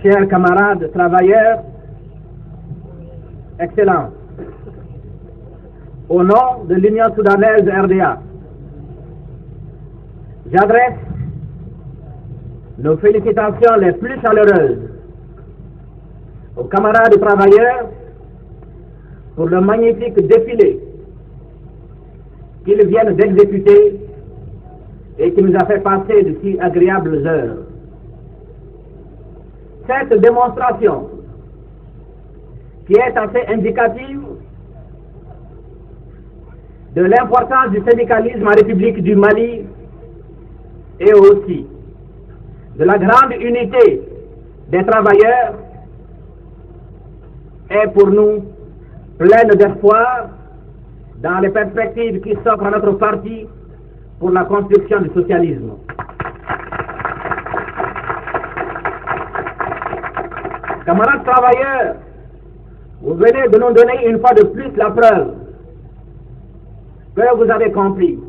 chers camarades travailleurs, Excellences, au nom de l'Union soudanaise RDA, j'adresse nos félicitations les plus chaleureuses aux camarades travailleurs pour le magnifique défilé qu'ils viennent d'exécuter et qui nous a fait passer de si agréables heures. Cette démonstration, qui est assez indicative de l'importance du syndicalisme en République du Mali et aussi de la grande unité des travailleurs, est pour nous pleine d'espoir dans les perspectives qui s'offrent à notre parti pour la construction du socialisme. Camarades travailleurs, vous venez de nous donner une fois de plus la preuve que vous avez compris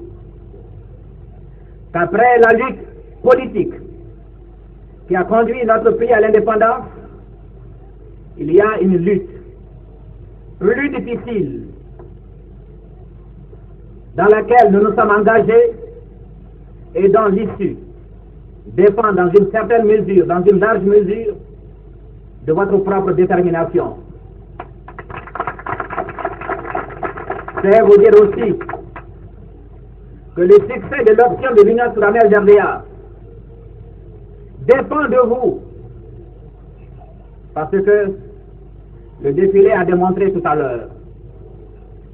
qu'après la lutte politique qui a conduit notre pays à l'indépendance, il y a une lutte plus difficile dans laquelle nous nous sommes engagés et dont l'issue dépend dans une certaine mesure, dans une large mesure, de votre propre détermination. C'est vous dire aussi que le succès de l'option de l'Union soudanaise RDA dépend de vous, parce que le défilé a démontré tout à l'heure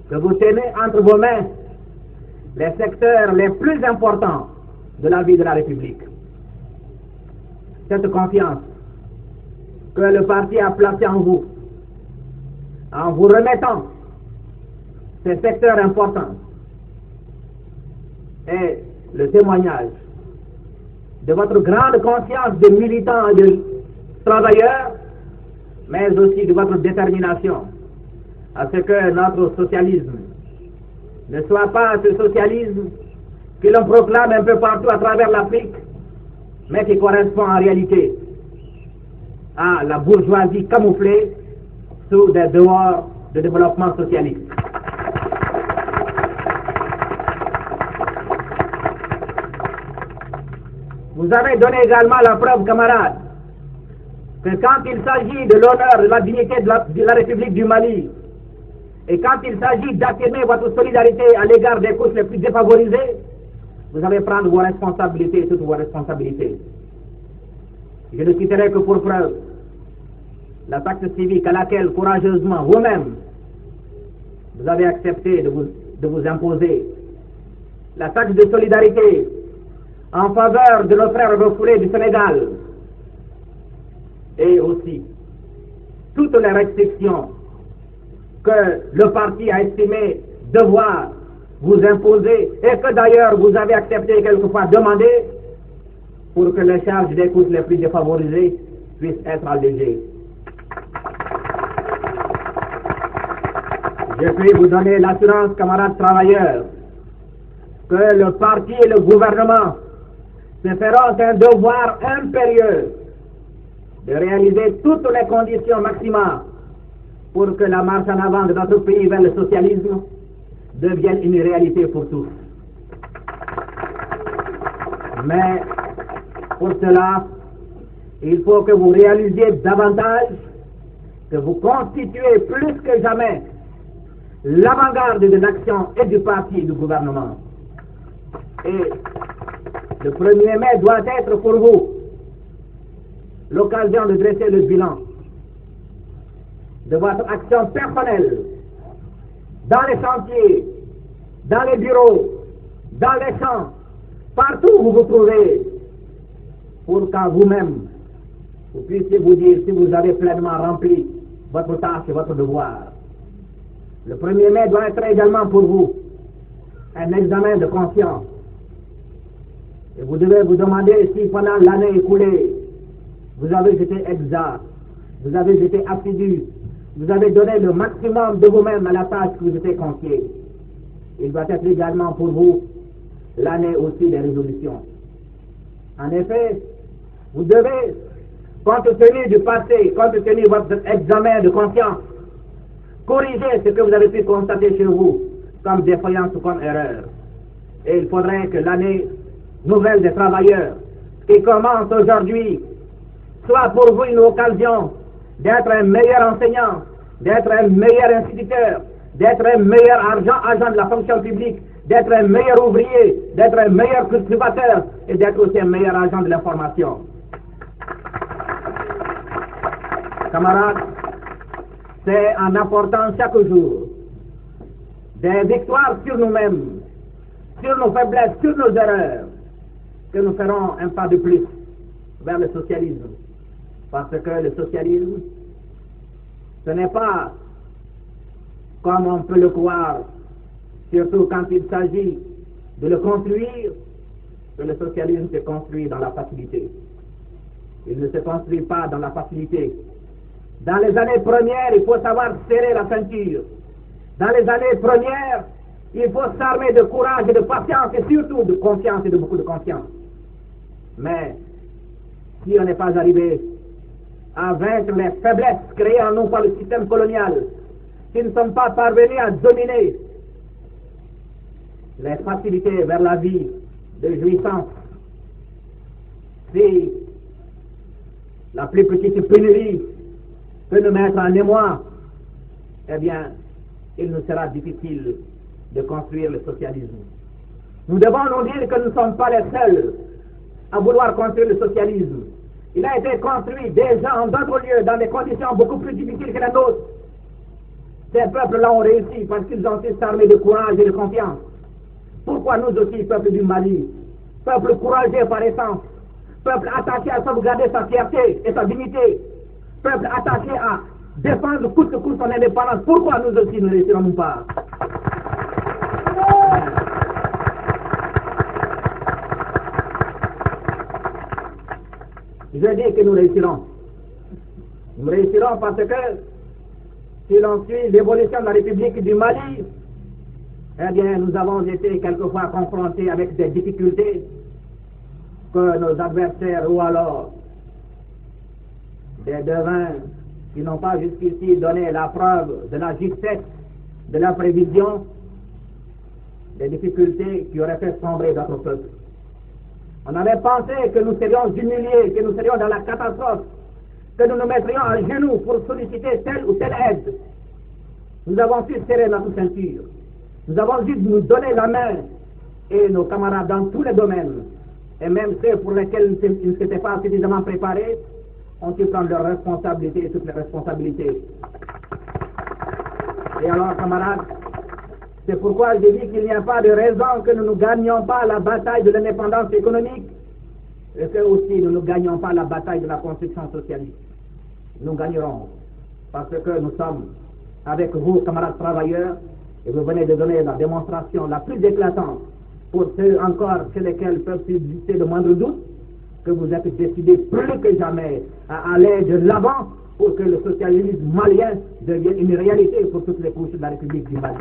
que vous tenez entre vos mains les secteurs les plus importants de la vie de la République. Cette confiance que le parti a placée en vous remettant ces secteurs importants, est le témoignage de votre grande conscience de militants et de travailleurs, mais aussi de votre détermination à ce que notre socialisme ne soit pas ce socialisme que l'on proclame un peu partout à travers l'Afrique, mais qui correspond en réalité à la bourgeoisie camouflée sous des dehors de développement socialiste. Vous avez donné également la preuve, camarades, que quand il s'agit de l'honneur, de la dignité de la République du Mali, et quand il s'agit d'affirmer votre solidarité à l'égard des couches les plus défavorisées, vous allez prendre vos responsabilités, toutes vos responsabilités. Je ne citerai que pour preuve la taxe civique à laquelle courageusement vous-même vous avez accepté de vous imposer, la taxe de solidarité en faveur de nos frères refoulés du Sénégal, et aussi toutes les restrictions que le parti a estimé devoir vous imposer et que d'ailleurs vous avez accepté quelquefois demander pour que les charges des couches les plus défavorisées puissent être allégées. Je puis vous donner l'assurance, camarades travailleurs, que le parti et le gouvernement se feront un devoir impérieux de réaliser toutes les conditions maximales pour que la marche en avant de notre pays vers le socialisme devienne une réalité pour tous. Mais pour cela, il faut que vous réalisiez davantage, que vous constituez plus que jamais l'avant-garde de l'action et du parti et du gouvernement. Et le 1er mai doit être pour vous l'occasion de dresser le bilan de votre action personnelle dans les chantiers, dans les bureaux, dans les champs, partout où vous vous trouvez, pour qu'à vous-même, vous puissiez vous dire si vous avez pleinement rempli votre tâche et votre devoir. Le 1er mai doit être également pour vous un examen de conscience. Et vous devez vous demander si pendant l'année écoulée, vous avez été exact, vous avez été assidu, vous avez donné le maximum de vous-même à la tâche que vous étiez confiée. Il doit être également pour vous l'année aussi des résolutions. En effet, vous devez compte tenu du passé, compte tenu de votre examen de conscience, corrigez ce que vous avez pu constater chez vous comme défaillance ou comme erreur. Et il faudrait que l'année nouvelle des travailleurs qui commence aujourd'hui soit pour vous une occasion d'être un meilleur enseignant, d'être un meilleur instituteur, d'être un meilleur agent de la fonction publique, d'être un meilleur ouvrier, d'être un meilleur cultivateur et d'être aussi un meilleur agent de l'information. Camarades, c'est en apportant chaque jour des victoires sur nous-mêmes, sur nos faiblesses, sur nos erreurs, que nous ferons un pas de plus vers le socialisme. Parce que le socialisme, ce n'est pas, comme on peut le croire, surtout quand il s'agit de le construire, que le socialisme se construit dans la facilité. Il ne se construit pas dans la facilité. Dans les années premières, il faut savoir serrer la ceinture. Dans les années premières, il faut s'armer de courage et de patience et surtout de confiance et de beaucoup de confiance. Mais si on n'est pas arrivé à vaincre les faiblesses créées en nous par le système colonial, si nous ne sommes pas parvenus à dominer les facilités vers la vie de jouissance, si la plus petite pénurie peut nous mettre en émoi, eh bien, il nous sera difficile de construire le socialisme. Nous devons nous dire que nous ne sommes pas les seuls à vouloir construire le socialisme. Il a été construit déjà en d'autres lieux, dans des conditions beaucoup plus difficiles que les nôtres. Ces peuples-là ont réussi parce qu'ils ont su s'armer de courage et de confiance. Pourquoi nous aussi, peuple du Mali, peuple courageux par essence, peuple attaché à sauvegarder sa fierté et sa dignité, peuple attaché à défendre coûte que coûte son indépendance, pourquoi nous aussi ne réussirons pas? Je dis que nous réussirons. Nous réussirons parce que si l'on suit l'évolution de la République du Mali, eh bien, nous avons été quelquefois confrontés avec des difficultés que nos adversaires ou alors des devins qui n'ont pas jusqu'ici donné la preuve de la justesse de la prévision, des difficultés qui auraient fait sombrer notre peuple. On avait pensé que nous serions humiliés, que nous serions dans la catastrophe, que nous nous mettrions à genoux pour solliciter telle ou telle aide. Nous avons su serrer notre ceinture. Nous avons dû nous donner la main, et nos camarades dans tous les domaines, et même ceux pour lesquels ils ne s'étaient pas suffisamment préparés, ont dû prendre leurs responsabilités, toutes les responsabilités. Et alors, camarades, c'est pourquoi je dis qu'il n'y a pas de raison que nous ne gagnions pas la bataille de l'indépendance économique, et que aussi nous ne gagnions pas la bataille de la construction socialiste. Nous gagnerons, parce que nous sommes avec vous, camarades travailleurs, et vous venez de donner la démonstration la plus éclatante pour ceux encore chez lesquels peuvent subsister de moindres doutes, que vous êtes décidés plus que jamais à aller de l'avant pour que le socialisme malien devienne une réalité pour toutes les couches de la République du Mali.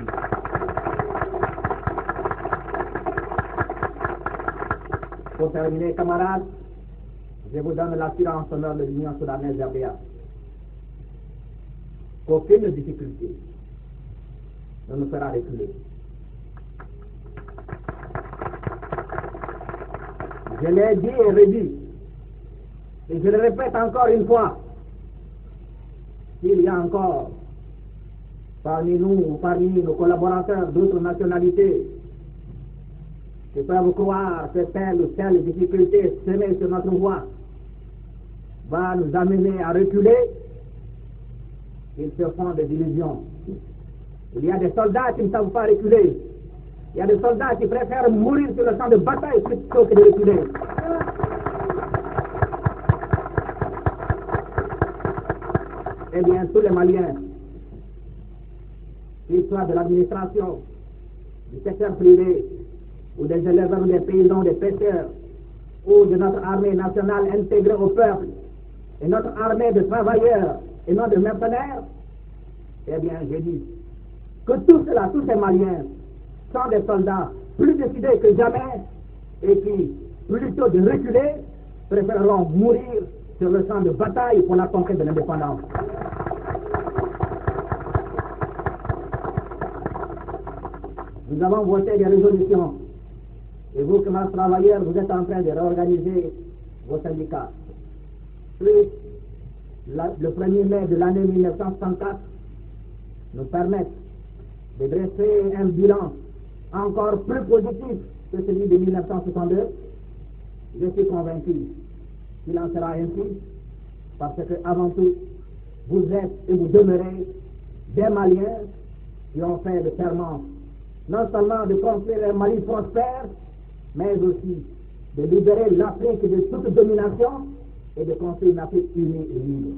Pour terminer, camarades, je vous donne l'assurance au nom de l'Union soudanaise RDA qu'aucune difficulté ne nous fera reculer. Je l'ai dit et redit, et je le répète encore une fois, s'il y a encore parmi nous ou parmi nos collaborateurs d'autres nationalités qui peuvent croire que telle ou telle difficulté semée sur notre voie va nous amener à reculer, ils se font des illusions. Il y a des soldats qui ne savent pas reculer. Il y a des soldats qui préfèrent mourir sur le champ de bataille plutôt que de reculer. Eh bien, tous les Maliens, qu'ils soient de l'administration, du secteur privé, ou des éleveurs, ou des paysans, des pêcheurs, ou de notre armée nationale intégrée au peuple, et notre armée de travailleurs et non de mercenaires, eh bien, je dis que tout cela, tous ces Maliens, sont des soldats plus décidés que jamais et qui, plutôt de reculer, préféreront mourir sur le champ de bataille pour la conquête de l'indépendance. Nous avons voté des résolutions. Et vous, comme travailleurs, vous êtes en train de réorganiser vos syndicats. Plus le 1er mai de l'année 1964 nous permettent de dresser un bilan encore plus positif que celui de 1962. Je suis convaincu qu'il en sera ainsi, parce que, avant tout, vous êtes et vous demeurez des Maliens qui ont fait le serment non seulement de construire un Mali prospère, mais aussi de libérer l'Afrique de toute domination et de construire une Afrique unie et libre.